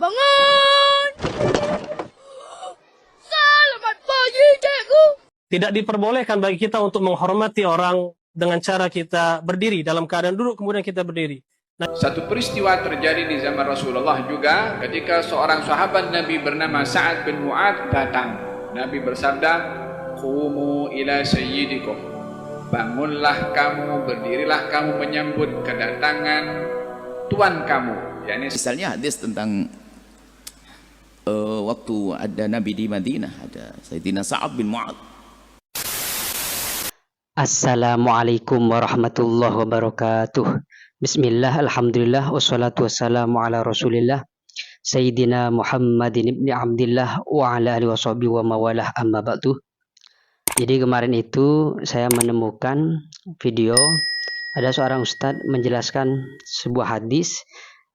Bangun! Selamat pagi, cikgu! Tidak diperbolehkan bagi kita untuk menghormati orang dengan cara kita berdiri, dalam keadaan duduk kemudian kita berdiri. Satu peristiwa terjadi di zaman Rasulullah juga ketika seorang sahabat Nabi bernama Sa'ad bin Mu'adz datang. Nabi bersabda, "Qumu ila sayyidikum." Bangunlah kamu, berdirilah kamu menyambut kedatangan tuan kamu. Misalnya hadis tentang waktu ada Nabi di Madinah, ada Sayyidina Sa'ad bin Mu'adz. Assalamualaikum warahmatullahi wabarakatuh. Bismillah, alhamdulillah, wassalatu wassalamu ala rasulillah Sayyidina Muhammadin ibni Abdillah wa ala alihi washabihi wa mawalah, amma ba'du. Jadi kemarin itu saya menemukan video ada seorang ustadz menjelaskan sebuah hadis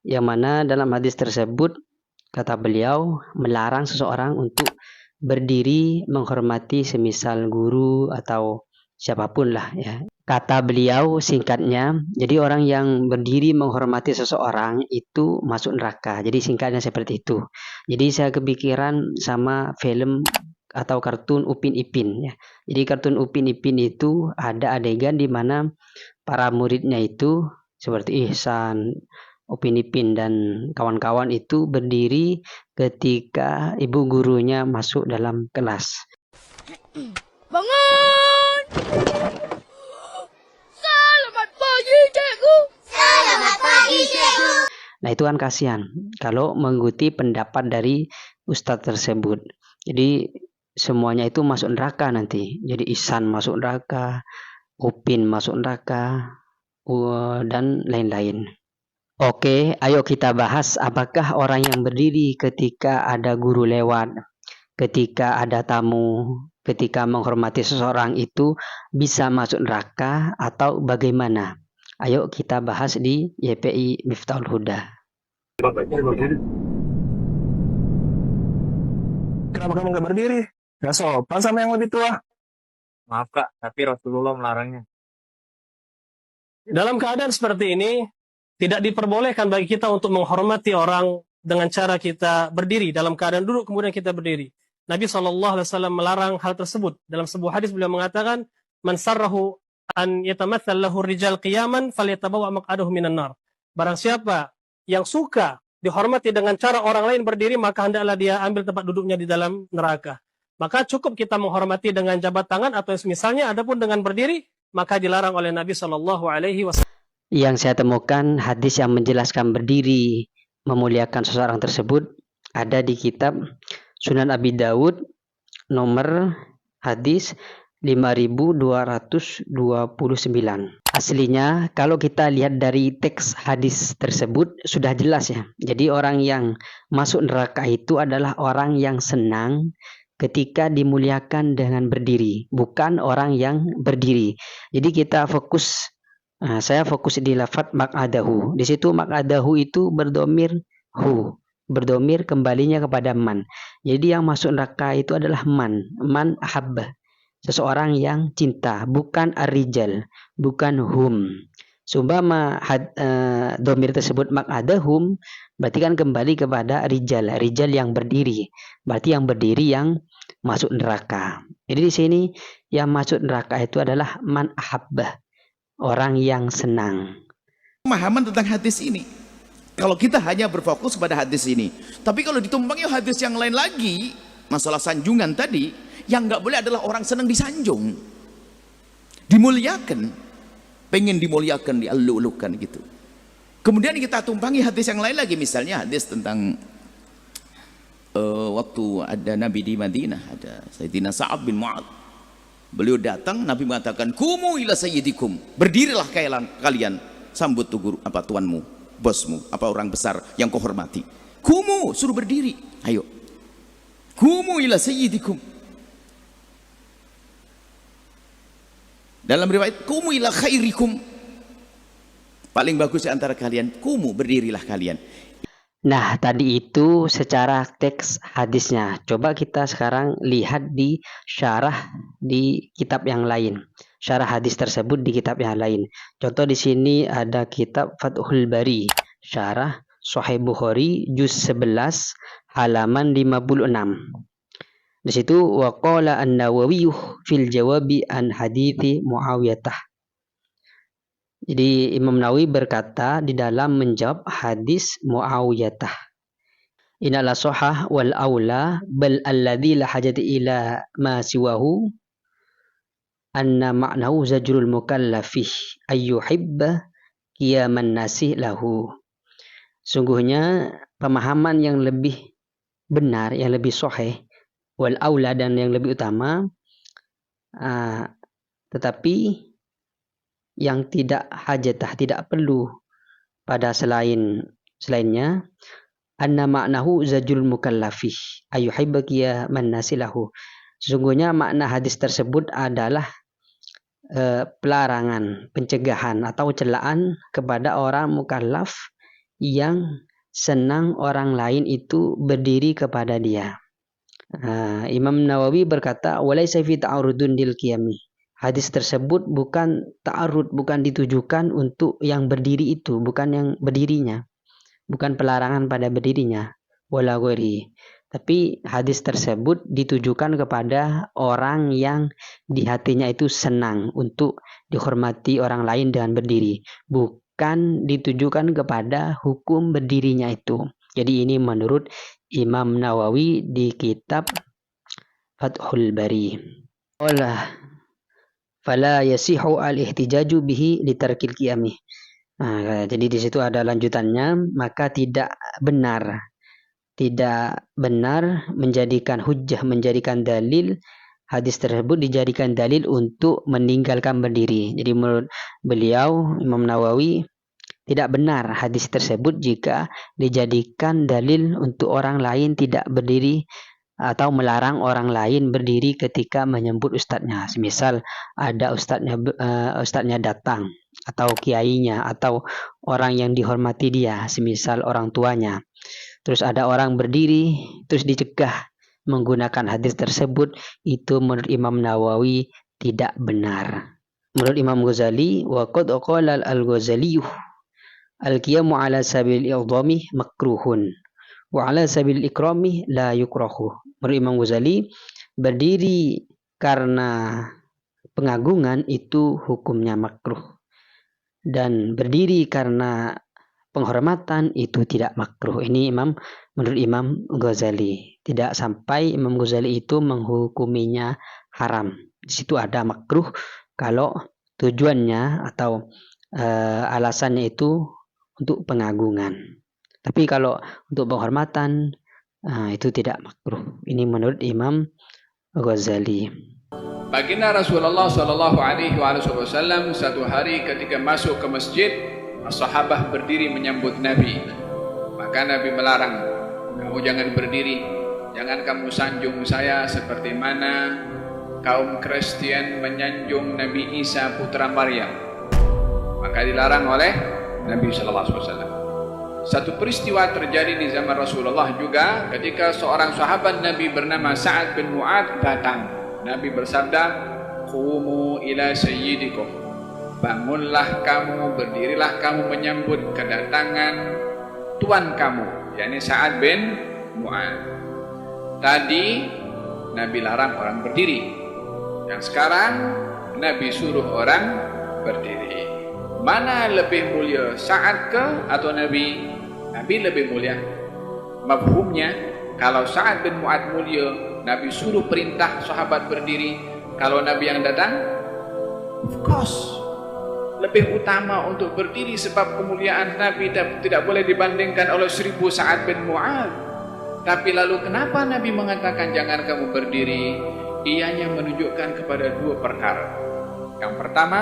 yang mana dalam hadis tersebut kata beliau melarang seseorang untuk berdiri menghormati semisal guru atau siapapun lah ya. Kata beliau singkatnya, jadi orang yang berdiri menghormati seseorang itu masuk neraka. Jadi singkatnya seperti itu. Jadi saya kepikiran sama film atau kartun Upin Ipin ya. Jadi kartun Upin Ipin itu ada adegan di mana para muridnya itu seperti Ihsan, Upin Ipin dan kawan-kawan itu berdiri ketika ibu gurunya masuk dalam kelas. Bangun! Selamat pagi, cikgu! Selamat pagi, cikgu! Nah itu kan kasihan kalau mengikuti pendapat dari ustadz tersebut. Jadi semuanya itu masuk neraka nanti. Jadi Ihsan masuk neraka, Upin masuk neraka, dan lain-lain. Oke, ayo kita bahas apakah orang yang berdiri ketika ada guru lewat, ketika ada tamu, ketika menghormati seseorang itu bisa masuk neraka atau bagaimana? Ayo kita bahas di YPI Miftahul Huda. Kenapa kamu nggak berdiri? Gak sopan sama yang lebih tua. Maaf Kak, tapi Rasulullah melarangnya. Dalam keadaan seperti ini, tidak diperbolehkan bagi kita untuk menghormati orang dengan cara kita berdiri, dalam keadaan duduk kemudian kita berdiri. Nabi SAW melarang hal tersebut. Dalam sebuah hadis beliau mengatakan, "Man sarrahu an yatamathal lahu rijal qiyaman falyatabawa maq'adahu minan nar." Barang siapa yang suka dihormati dengan cara orang lain berdiri, maka hendaklah dia ambil tempat duduknya di dalam neraka. Maka cukup kita menghormati dengan jabat tangan atau misalnya, adapun dengan berdiri, maka dilarang oleh Nabi SAW. Yang saya temukan hadis yang menjelaskan berdiri memuliakan seseorang tersebut ada di kitab Sunan Abi Dawud nomor hadis 5229. Aslinya kalau kita lihat dari teks hadis tersebut sudah jelas ya. Jadi orang yang masuk neraka itu adalah orang yang senang ketika dimuliakan dengan berdiri, bukan orang yang berdiri. Jadi kita fokus, saya fokus di lafaz maq'adahu. Di situ maq'adahu itu berdomir hu, berdomir kembalinya kepada man. Jadi yang masuk neraka itu adalah man ahabba, seseorang yang cinta, bukan ar-rijal, bukan hum. Sumpama domir tersebut maq'adahum, berarti kan kembali kepada rijal yang berdiri. Berarti yang berdiri yang masuk neraka. Jadi di sini yang masuk neraka itu adalah man ahabbah, orang yang senang. Pemahaman tentang hadis ini, kalau kita hanya berfokus pada hadis ini, tapi kalau ditumpangi hadis yang lain lagi, masalah sanjungan tadi, yang nggak boleh adalah orang senang disanjung, dimuliakan, pengen dimuliakan, dialu-alukan gitu. Kemudian kita tumpangi hadis yang lain lagi, misalnya hadis tentang waktu ada Nabi di Madinah, ada Sayyidina Sa'ad bin Mu'adz. Beliau datang, Nabi mengatakan, "Qumu ila sayyidikum." Berdirilah kalian sambut guru apa tuanmu, bosmu, apa orang besar yang kau hormati. Qumu, suruh berdiri. Ayo. Qumu ila sayyidikum. Dalam riwayat, "Qumu ila khairikum." Paling bagus di antara kalian, qumu, berdirilah kalian. Nah, tadi itu secara teks hadisnya. Coba kita sekarang lihat di syarah di kitab yang lain. Syarah hadis tersebut di kitab yang lain. Contoh di sini ada kitab Fathul Bari, syarah Sahih Bukhari juz 11 halaman 56. Di situ waqala An-Nawawi fil jawabi an hadithi Muawiyah. Jadi Imam Nawawi berkata di dalam menjawab hadis Muawiyah. Inala sahah wal aula bal alladhi la hajati ila ma siwahu anna ma'nahu zajrul mukallafih ayyuhibba qiyaman nasi lahu. Sungguhnya pemahaman yang lebih benar, yang lebih sahih wal aula dan yang lebih utama, tetapi yang tidak hajatah, tidak perlu pada selainnya, anna ma'nahu zajul mukallafih ayyuhibba qiyaman nasi lahu. Sesungguhnya makna hadis tersebut adalah pelarangan, pencegahan atau celaan kepada orang mukallaf yang senang orang lain itu berdiri kepada dia. Imam Nawawi berkata, walaysa fi ta'arudun lil qiyami. Hadis tersebut bukan ta'arud, bukan ditujukan untuk yang berdiri itu, bukan yang berdirinya, bukan pelarangan pada berdirinya, wala ghairi. Tapi hadis tersebut ditujukan kepada orang yang di hatinya itu senang untuk dihormati orang lain dengan berdiri, bukan ditujukan kepada hukum berdirinya itu. Jadi ini menurut Imam Nawawi di kitab Fathul Bari. Olah fala yasihu al-ihtijaju bihi litarkil qiyami. Jadi di situ ada lanjutannya, maka tidak benar menjadikan hujjah, menjadikan dalil, hadis tersebut dijadikan dalil untuk meninggalkan berdiri. Jadi menurut beliau Imam Nawawi tidak benar hadis tersebut jika dijadikan dalil untuk orang lain tidak berdiri atau melarang orang lain berdiri ketika menyebut ustadznya. Semisal ada ustadznya datang, atau kiainya, atau orang yang dihormati dia, semisal orang tuanya. Terus ada orang berdiri, terus dicegah menggunakan hadis tersebut, itu menurut Imam Nawawi tidak benar. Menurut Imam Ghazali, wa qad qala al-Ghazali al-qiyamu ala sabil idhami makruhun wa ala sabil ikrami la yukrahu. Menurut Imam Ghazali, berdiri karena pengagungan itu hukumnya makruh, dan berdiri karena penghormatan itu tidak makruh. Ini menurut Imam Ghazali. Tidak sampai Imam Ghazali itu menghukuminya haram. Di situ ada makruh kalau tujuannya atau alasannya itu untuk pengagungan. Tapi kalau untuk penghormatan itu tidak makruh. Ini menurut Imam Ghazali. Baginda Rasulullah Shallallahu Alaihi Wasallam satu hari ketika masuk ke masjid, sahabat berdiri menyambut Nabi. Maka Nabi melarang, kamu jangan berdiri, jangan kamu sanjung saya seperti mana kaum Kristen menyanjung Nabi Isa putra Maryam. Maka dilarang oleh Nabi Sallallahu Alaihi Wasallam. Satu peristiwa terjadi di zaman Rasulullah juga ketika seorang sahabat Nabi bernama Sa'ad bin Mu'adz datang. Nabi bersabda, "Qumu ila sayyidikum." Bangunlah kamu, berdirilah kamu menyambut kedatangan tuan kamu, yakni Sa'ad bin Mu'adz. Tadi Nabi larang orang berdiri, yang sekarang Nabi suruh orang berdiri. Mana lebih mulia, Sa'ad ke atau Nabi? Nabi lebih mulia. Mafhumnya, kalau Sa'ad bin Mu'adz mulia, Nabi suruh perintah sahabat berdiri. Kalau Nabi yang datang, of course lebih utama untuk berdiri, sebab kemuliaan Nabi tidak boleh dibandingkan oleh 1000 Sa'ad bin Mu'adz. Tapi lalu kenapa Nabi mengatakan jangan kamu berdiri? Ianya menunjukkan kepada dua perkara. Yang pertama,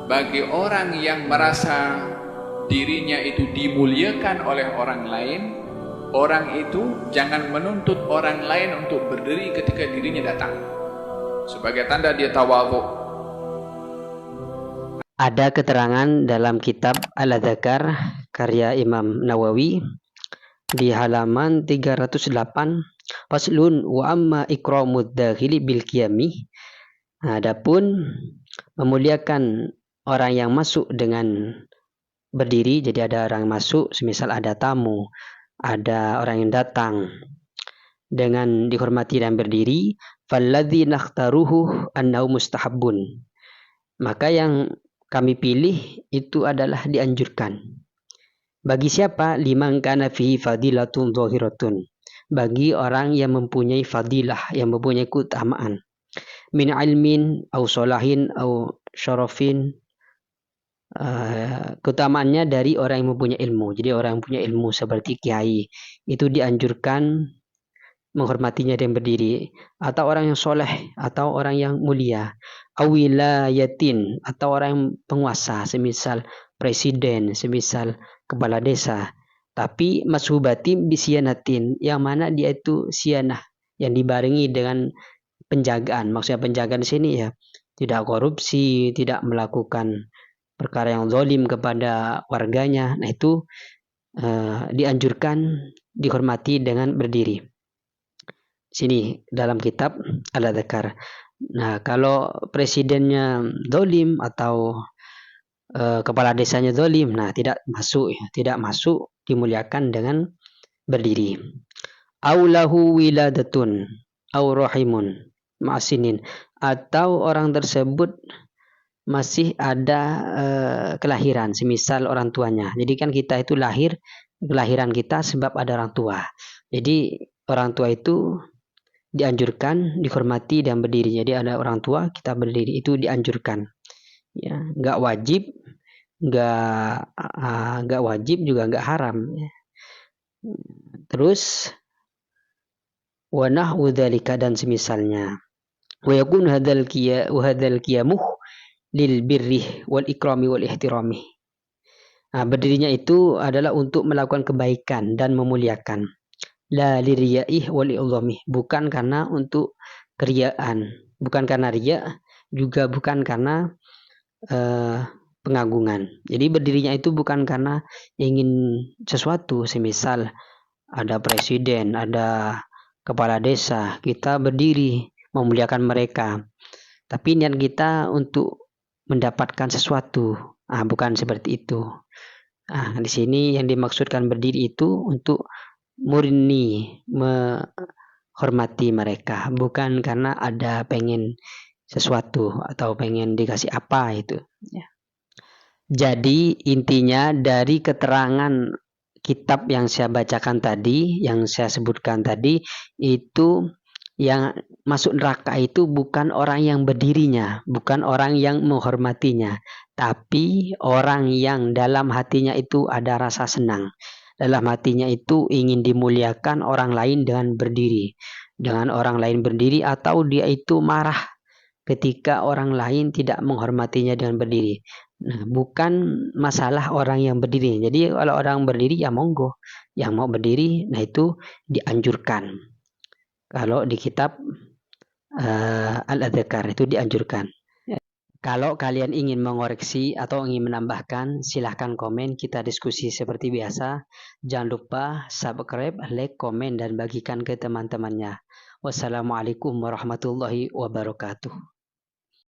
bagi orang yang merasa dirinya itu dimuliakan oleh orang lain, orang itu jangan menuntut orang lain untuk berdiri ketika dirinya datang, sebagai tanda dia tawadhu. Ada keterangan dalam kitab Al-Adhkar karya Imam Nawawi di halaman 308, faslun wa amma ikramud dakhili bil qiyami. Adapun memuliakan orang yang masuk dengan berdiri, jadi ada orang masuk, semisal ada tamu, ada orang yang datang, dengan dihormati dan berdiri, falladzi nakhtaruhu annahu mustahabbun. Maka yang kami pilih itu adalah dianjurkan. Bagi siapa? Liman kana fihi fadilatun zahiratun. Bagi orang yang mempunyai fadilah, yang mempunyai keutamaan. Min ilmin au solahin au syarafin. Keutamaannya dari orang yang mempunyai ilmu. Jadi orang yang punya ilmu seperti kiai itu dianjurkan menghormatinya dan berdiri, atau orang yang soleh, atau orang yang mulia, awilayatin, atau orang yang penguasa, semisal presiden, semisal kepala desa, tapi mashubati bisyanatin, yang mana dia itu sianah, yang dibarengi dengan penjagaan. Maksudnya penjagaan di sini ya tidak korupsi, tidak melakukan perkara yang zalim kepada warganya. Nah itu dianjurkan dihormati dengan berdiri. Sini dalam kitab Al-Adhkar. Nah, kalau presidennya zalim atau kepala desanya zalim, nah tidak masuk ya, tidak masuk dimuliakan dengan berdiri. Aulahu wiladatun au rahimun ma'sinin, atau orang tersebut masih ada kelahiran, semisal orang tuanya. Jadi kan kita itu kelahiran kita sebab ada orang tua. Jadi orang tua itu dianjurkan dihormati dan berdiri. Jadi ada orang tua kita berdiri, itu dianjurkan. Ya, nggak wajib, nggak wajib juga nggak haram. Ya. Terus wanah udzalika dan semisalnya. Wa yakun hadzal qiyamuh lil birri wal ikrami wal ihtirami. Nah, berdirinya itu adalah untuk melakukan kebaikan dan memuliakan. La liriya'ih wal i'dhamih, bukan karena untuk keriaan, bukan karena riya, juga bukan karena pengagungan. Jadi berdirinya itu bukan karena ingin sesuatu, semisal ada presiden, ada kepala desa, kita berdiri memuliakan mereka, tapi niat kita untuk mendapatkan sesuatu. Bukan seperti itu. Di sini yang dimaksudkan berdiri itu untuk murni menghormati mereka, bukan karena ada pengen sesuatu atau pengen dikasih apa itu ya. Jadi intinya dari keterangan kitab yang saya bacakan tadi, yang saya sebutkan tadi, itu yang masuk neraka itu bukan orang yang berdirinya, bukan orang yang menghormatinya, tapi orang yang dalam hatinya itu ada rasa senang. Dalam hatinya itu ingin dimuliakan orang lain dengan berdiri. Dengan orang lain berdiri, atau dia itu marah ketika orang lain tidak menghormatinya dengan berdiri. Nah, bukan masalah orang yang berdiri. Jadi kalau orang berdiri ya monggo. Yang mau berdiri, nah itu dianjurkan. Kalau di kitab Al-Adhkar itu dianjurkan. Kalau kalian ingin mengoreksi atau ingin menambahkan, silahkan komen, kita diskusi seperti biasa. Jangan lupa subscribe, like, komen, dan bagikan ke teman-temannya. Wassalamualaikum warahmatullahi wabarakatuh.